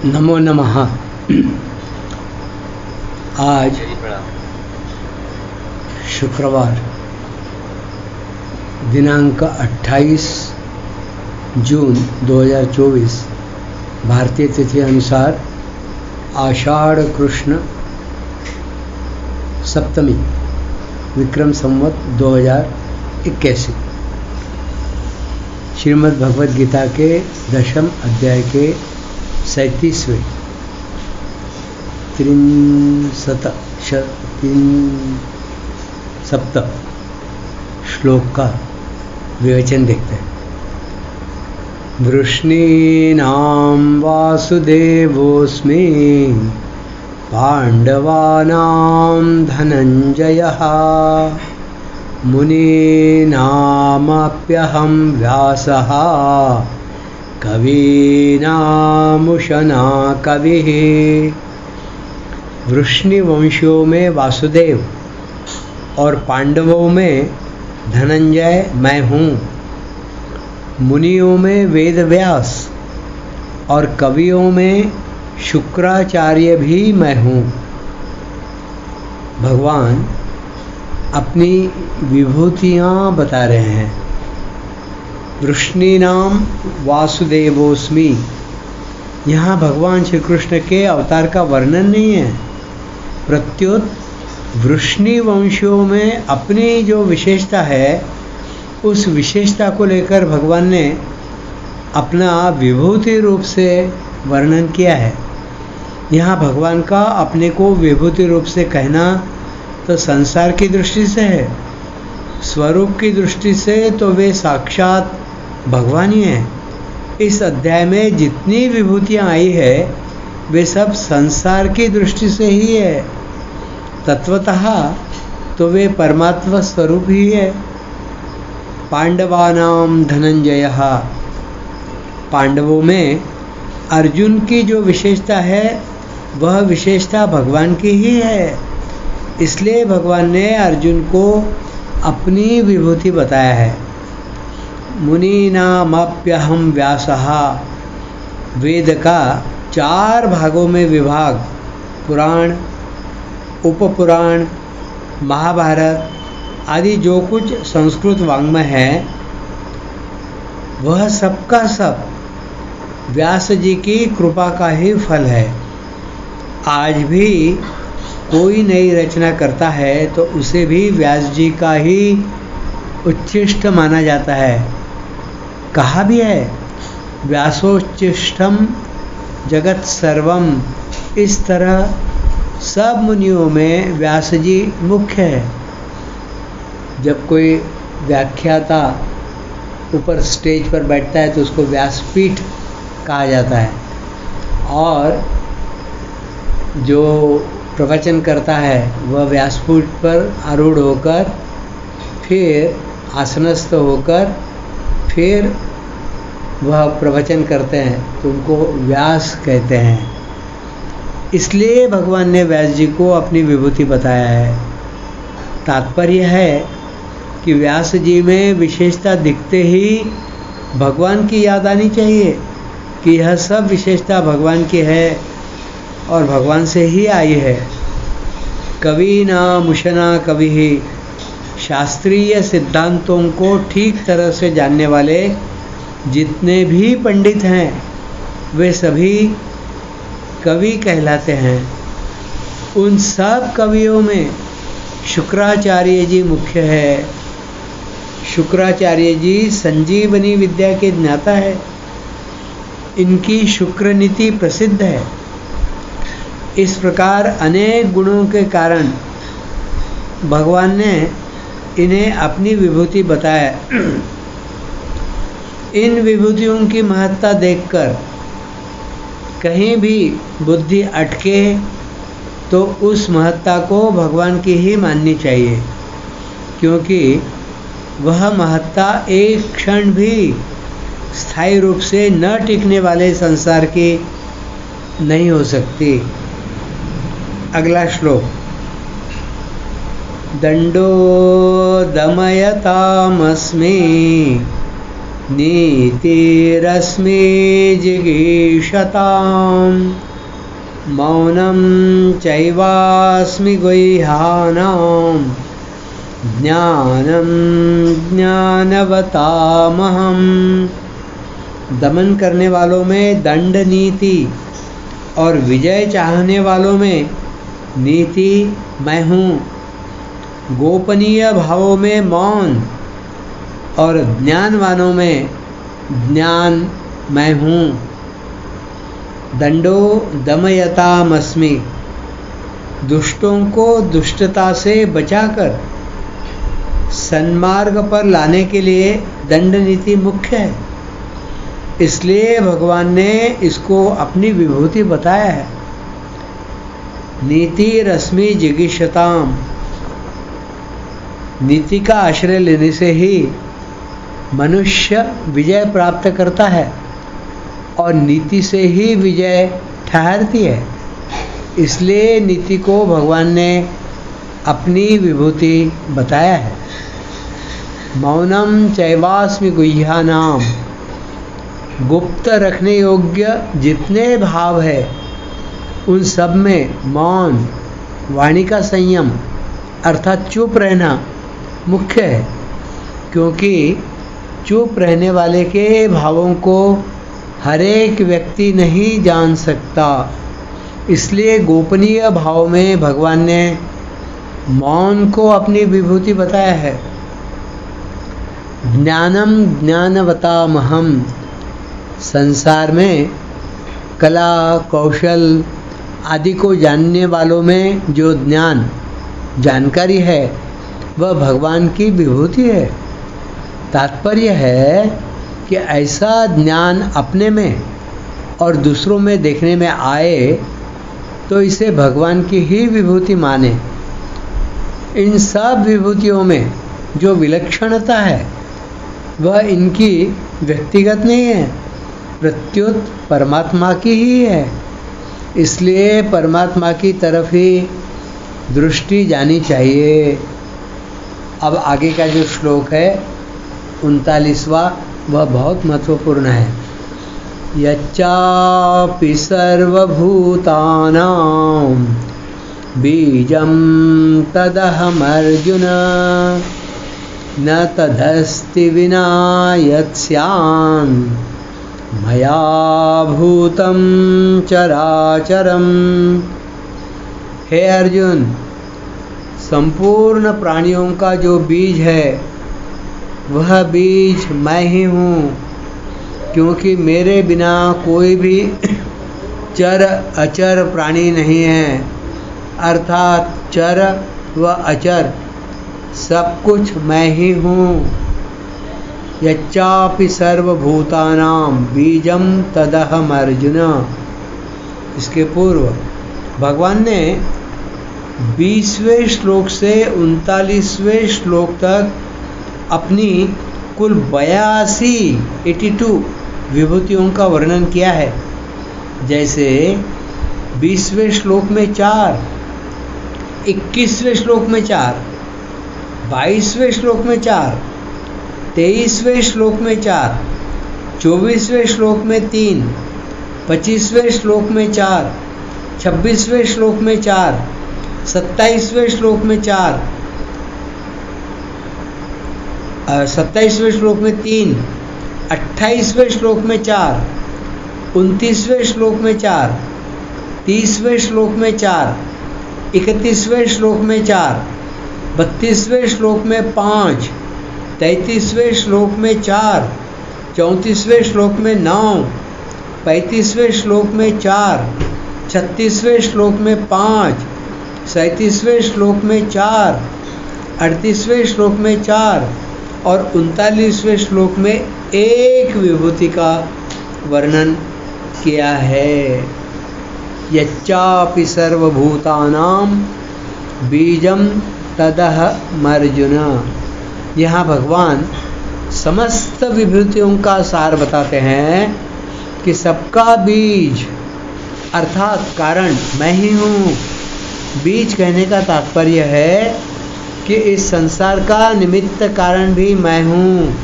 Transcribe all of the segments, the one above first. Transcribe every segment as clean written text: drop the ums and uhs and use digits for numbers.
नमो नमः। आज शुक्रवार दिनांक 28 जून 2024 भारतीय तिथि अनुसार आषाढ़ कृष्ण सप्तमी विक्रम संवत 2081 श्रीमद् भगवद गीता के दशम अध्याय के 37वें सप्त श्लोक का विवेचन देखते हैं। वृष्णीनां वासुदेवोऽस्मि पाण्डवानां धनञ्जयः मुनीनामप्यहं व्यासः कवीनामुशना कविः। वृष्णिवंशियों में वासुदेव और पांडवों में धनंजय मैं हूँ। मुनियों में वेदव्यास और कवियों में शुक्राचार्य भी मैं हूँ। भगवान अपनी विभूतियाँ बता रहे हैं। वृष्णीनाम वासुदेवोस्मि, यहाँ भगवान श्री कृष्ण के अवतार का वर्णन नहीं है, प्रत्युत वृष्णि वंशियों में अपनी जो विशेषता है उस विशेषता को लेकर भगवान ने अपना विभूति रूप से वर्णन किया है। यहाँ भगवान का अपने को विभूति रूप से कहना तो संसार की दृष्टि से है, स्वरूप की दृष्टि से तो वे साक्षात भगवान ही हैं। इस अध्याय में जितनी विभूतियाँ आई है वे सब संसार की दृष्टि से ही है, तत्वतः तो वे परमात्मा स्वरूप ही है। पांडवानाम धनंजयः, पांडवों में अर्जुन की जो विशेषता है वह विशेषता भगवान की ही है, इसलिए भगवान ने अर्जुन को अपनी विभूति बताया है। मुनीनामप्यहं व्यासः, वेद का 4 भागों में विभाग, पुराण, उपपुराण, महाभारत आदि जो कुछ संस्कृत वाङ्मय है वह सबका सब व्यास जी की कृपा का ही फल है। आज भी कोई नई रचना करता है तो उसे भी व्यास जी का ही उच्छिष्ट माना जाता है। कहा भी है व्यासोच्चिष्टम जगत सर्वम, इस तरह सब मुनियों में व्यास जी मुख्य है। जब कोई व्याख्याता ऊपर स्टेज पर बैठता है तो उसको व्यासपीठ कहा जाता है, और जो प्रवचन करता है वह व्यासपीठ पर आरूढ़ होकर फिर आसनस्थ होकर फिर वह प्रवचन करते हैं तो उनको व्यास कहते हैं। इसलिए भगवान ने व्यास जी को अपनी विभूति बताया है। तात्पर्य है कि व्यास जी में विशेषता दिखते ही भगवान की याद आनी चाहिए कि यह सब विशेषता भगवान की है और भगवान से ही आई है। कवीनामुशना कविः, शास्त्रीय सिद्धांतों को ठीक तरह से जानने वाले जितने भी पंडित हैं वे सभी कवि कहलाते हैं। उन सब कवियों में शुक्राचार्य जी मुख्य है। शुक्राचार्य जी संजीवनी विद्या के ज्ञाता है। इनकी शुक्र नीति प्रसिद्ध है। इस प्रकार अनेक गुणों के कारण भगवान ने इन्हें अपनी विभूति बताया। इन विभूतियों की महत्ता देखकर कहीं भी बुद्धि अटके तो उस महत्ता को भगवान की ही माननी चाहिए, क्योंकि वह महत्ता एक क्षण भी स्थायी रूप से न टिकने वाले संसार की नहीं हो सकती। अगला श्लोक। दंडो दमयतामस्मि नीतिरस्मि जिगीषताम् मौनं चैवास्मि गुह्यानां ज्ञानं ज्ञानवतामहम्। दमन करने वालों में दंड नीति और विजय चाहने वालों में नीति मैं हूँ। गोपनीय भावों में मौन और ज्ञानवानों में ज्ञान मैं हूँ। दंडो दमयतामस्मि, दुष्टों को दुष्टता से बचाकर सन्मार्ग पर लाने के लिए दंड नीति मुख्य है। इसलिए भगवान ने इसको अपनी विभूति बताया है। नीति रश्मि जिगीषताम, नीति का आश्रय लेने से ही मनुष्य विजय प्राप्त करता है और नीति से ही विजय ठहरती है। इसलिए नीति को भगवान ने अपनी विभूति बताया है। मौनम चैवास्मि गुह्यानाम, गुप्त रखने योग्य जितने भाव है उन सब में मौन, वाणी का संयम अर्थात चुप रहना मुख्य है, क्योंकि चुप रहने वाले के भावों को हर एक व्यक्ति नहीं जान सकता। इसलिए गोपनीय भाव में भगवान ने मौन को अपनी विभूति बताया है। ज्ञानम ज्ञानवतामहम, संसार में कला कौशल आदि को जानने वालों में जो ज्ञान जानकारी है वह भगवान की विभूति है। तात्पर्य है कि ऐसा ज्ञान अपने में और दूसरों में देखने में आए तो इसे भगवान की ही विभूति माने। इन सब विभूतियों में जो विलक्षणता है वह इनकी व्यक्तिगत नहीं है, प्रत्युत परमात्मा की ही है। इसलिए परमात्मा की तरफ ही दृष्टि जानी चाहिए। अब आगे का जो श्लोक है 39वां, वह बहुत महत्वपूर्ण है। यच्चापि सर्वभूतानां बीजं तदहमर्जुन न तदस्ति विना यत्स्यान् मया भूतं चराचरम्। हे अर्जुन, संपूर्ण प्राणियों का जो बीज है वह बीज मैं ही हूँ, क्योंकि मेरे बिना कोई भी चर अचर प्राणी नहीं है। अर्थात चर व अचर सब कुछ मैं ही हूँ। यच्चापि सर्वभूतानां बीजम तदहम अर्जुन। इसके पूर्व भगवान ने 20वें श्लोक से 39वें श्लोक तक अपनी कुल 82 विभूतियों का वर्णन किया है। जैसे 20वें श्लोक में 4, 21वें श्लोक में 4, 22वें श्लोक में 4, 23वें श्लोक में 4, 24वें श्लोक में 3, 25वें श्लोक में 4, 26वें श्लोक में 4, 27वें श्लोक में 4, 27वें श्लोक में 3, 28वें श्लोक में 4, 29वें श्लोक में 4, 30वें श्लोक में 4, 31वें श्लोक में 4, 32वें श्लोक में 5, 33वें श्लोक में 4, 34वें श्लोक में 9, 35वें श्लोक में 4, 36वें श्लोक में 5, 37वें श्लोक में 4, 38वें श्लोक में 4 और 39वें श्लोक में एक विभूति का वर्णन किया है। यच्चापि सर्वभूतानां बीजम तदहमर्जुन। यहाँ भगवान समस्त विभूतियों का सार बताते हैं कि सबका बीज अर्थात कारण मैं ही हूँ। बीज कहने का तात्पर्य है कि इस संसार का निमित्त कारण भी मैं हूँ।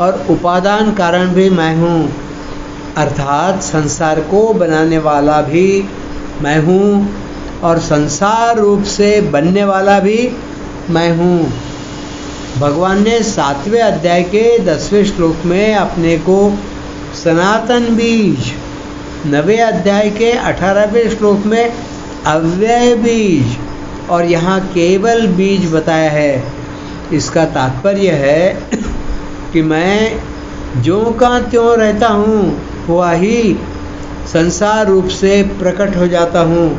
और उपादान कारण भी मैं हूँ, अर्थात संसार को बनाने वाला भी मैं हूँ और संसार रूप से बनने वाला भी मैं हूँ। भगवान ने 7वें अध्याय के 10वें श्लोक में अपने को सनातन बीज, 9वें अध्याय के 18वें श्लोक में अव्यय बीज और यहाँ केवल बीज बताया है। इसका तात्पर्य है कि मैं ज्यों का त्यों रहता हूँ, वह ही संसार रूप से प्रकट हो जाता हूँ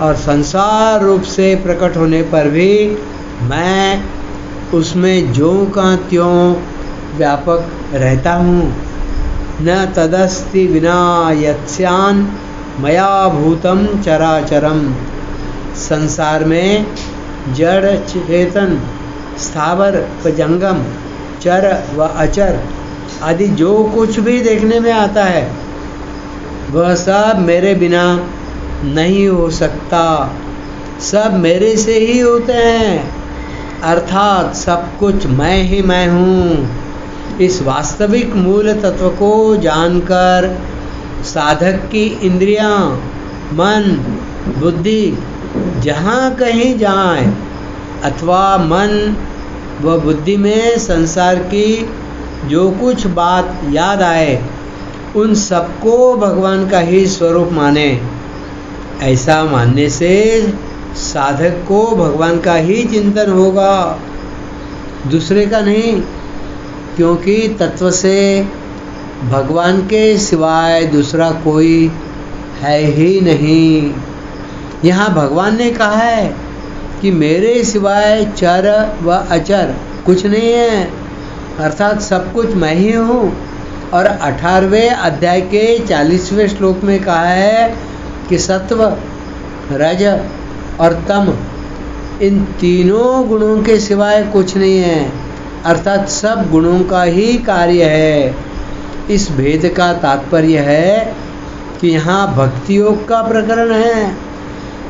और संसार रूप से प्रकट होने पर भी मैं उसमें ज्यों का त्यों व्यापक रहता हूँ। न तदस्ति विना यत्स्यान् मया भूतम चराचरम। संसार में जड़ चेतन, स्थावर व जंगम, चर व अचर आदि जो कुछ भी देखने में आता है वह सब मेरे बिना नहीं हो सकता, सब मेरे से ही होते हैं, अर्थात सब कुछ मैं हूँ। इस वास्तविक मूल तत्व को जानकर साधक की इंद्रियां, मन, बुद्धि जहाँ कहीं जाए अथवा मन व बुद्धि में संसार की जो कुछ बात याद आए उन सबको भगवान का ही स्वरूप माने। ऐसा मानने से साधक को भगवान का ही चिंतन होगा, दूसरे का नहीं, क्योंकि तत्व से भगवान के सिवाय दूसरा कोई है ही नहीं। यहाँ भगवान ने कहा है कि मेरे सिवाय चर व अचर कुछ नहीं है, अर्थात सब कुछ मैं ही हूँ। और 18वें अध्याय के 40वें श्लोक में कहा है कि सत्व, रज और तम इन तीनों गुणों के सिवाय कुछ नहीं है, अर्थात सब गुणों का ही कार्य है। इस भेद का तात्पर्य है कि यहाँ भक्ति योग का प्रकरण है।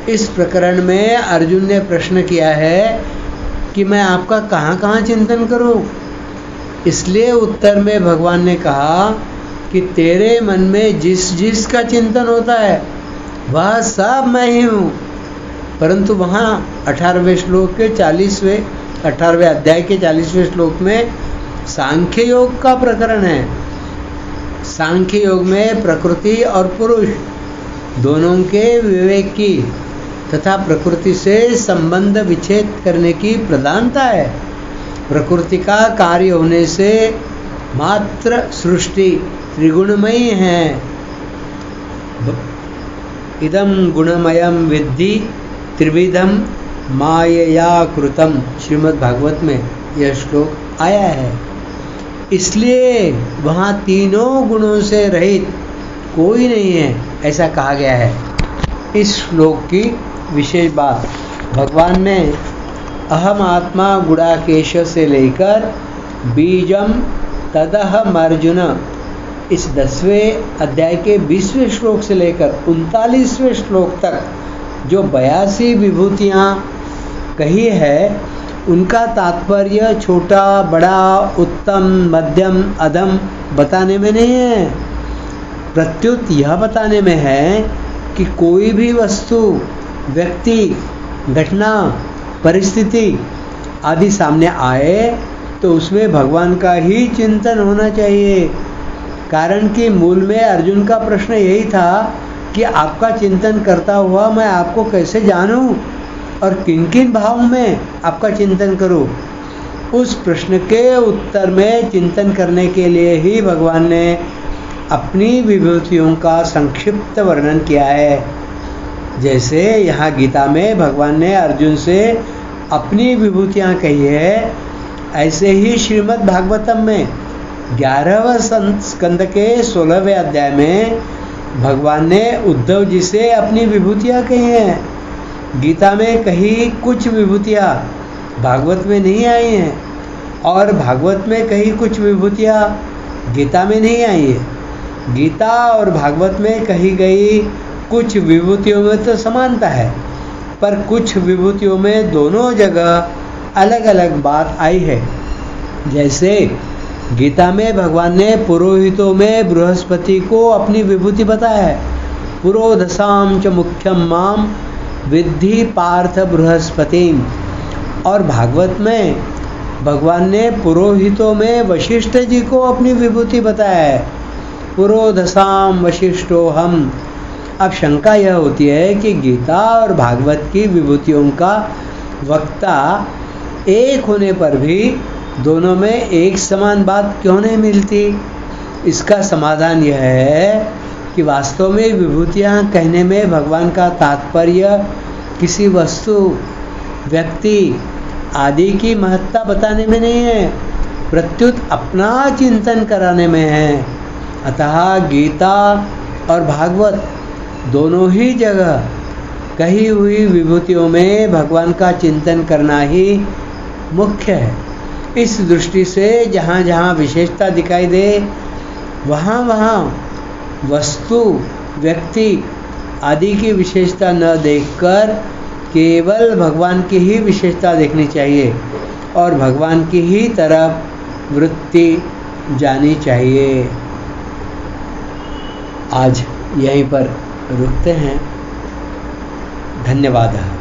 इस प्रकरण में अर्जुन ने प्रश्न किया है कि मैं आपका कहाँ कहाँ चिंतन करूँ। इसलिए उत्तर में भगवान ने कहा कि तेरे मन में जिस जिस का चिंतन होता है वह सब मैं ही हूँ। परंतु वहाँ 18वें श्लोक के 18वें अध्याय के 40वें श्लोक में सांख्य योग का प्रकरण है। सांख्य योग में प्रकृति और पुरुष दोनों के विवेक की तथा प्रकृति से संबंध विच्छेद करने की प्रधानता है। प्रकृति का कार्य होने से मात्र सृष्टि त्रिगुणमयी है। इदं गुणमयम विद्धि त्रिविधम मायया कृतम, श्रीमद् भागवत में यह श्लोक आया है। इसलिए वहाँ तीनों गुणों से रहित कोई नहीं है, ऐसा कहा गया है। इस श्लोक की विशेष बात, भगवान ने अहम आत्मा गुणाकेश से लेकर बीजम तदहम अर्जुन इस 10वें अध्याय के 20वें श्लोक से लेकर 39वें श्लोक तक जो 82 विभूतियाँ कही है उनका तात्पर्य छोटा बड़ा उत्तम मध्यम अधम बताने में नहीं है, प्रत्युत यह बताने में है कि कोई भी वस्तु, व्यक्ति, घटना, परिस्थिति आदि सामने आए तो उसमें भगवान का ही चिंतन होना चाहिए। कारण कि मूल में अर्जुन का प्रश्न यही था कि आपका चिंतन करता हुआ मैं आपको कैसे जानूं और किन किन भाव में आपका चिंतन करूं। उस प्रश्न के उत्तर में चिंतन करने के लिए ही भगवान ने अपनी विभूतियों का संक्षिप्त वर्णन किया है। जैसे यहाँ गीता में भगवान ने अर्जुन से अपनी विभूतियाँ कही है, ऐसे ही श्रीमद् भागवतम में 11वें स्कंद के 16वें अध्याय में भगवान ने उद्धव जी से अपनी विभूतियाँ कही हैं। गीता में कही कुछ विभूतियाँ भागवत में नहीं आई हैं और भागवत में कही कुछ विभूतियाँ गीता में नहीं आई है। गीता और भागवत में कही गई कुछ विभूतियों में तो समानता है, पर कुछ विभूतियों में दोनों जगह अलग अलग बात आई है। जैसे गीता में भगवान ने पुरोहितों में बृहस्पति को अपनी विभूति बताया है। पुरोधसाम च मुख्यम माम विद्धि पार्थ बृहस्पतिम। और भागवत में भगवान ने पुरोहितों में वशिष्ठ जी को अपनी विभूति बताया है। पुरोधसाम वशिष्ठो हम। अब शंका यह होती है कि गीता और भागवत की विभूतियों का वक्ता एक होने पर भी दोनों में एक समान बात क्यों नहीं मिलती। इसका समाधान यह है कि वास्तव में विभूतियाँ कहने में भगवान का तात्पर्य किसी वस्तु, व्यक्ति आदि की महत्ता बताने में नहीं है, प्रत्युत अपना चिंतन कराने में है। अतः गीता और भागवत दोनों ही जगह कही हुई विभूतियों में भगवान का चिंतन करना ही मुख्य है। इस दृष्टि से जहाँ जहाँ विशेषता दिखाई दे वहाँ वहाँ वस्तु, व्यक्ति आदि की विशेषता न देखकर केवल भगवान की ही विशेषता देखनी चाहिए और भगवान की ही तरफ वृत्ति जानी चाहिए। आज यहीं पर रुकते हैं। धन्यवाद।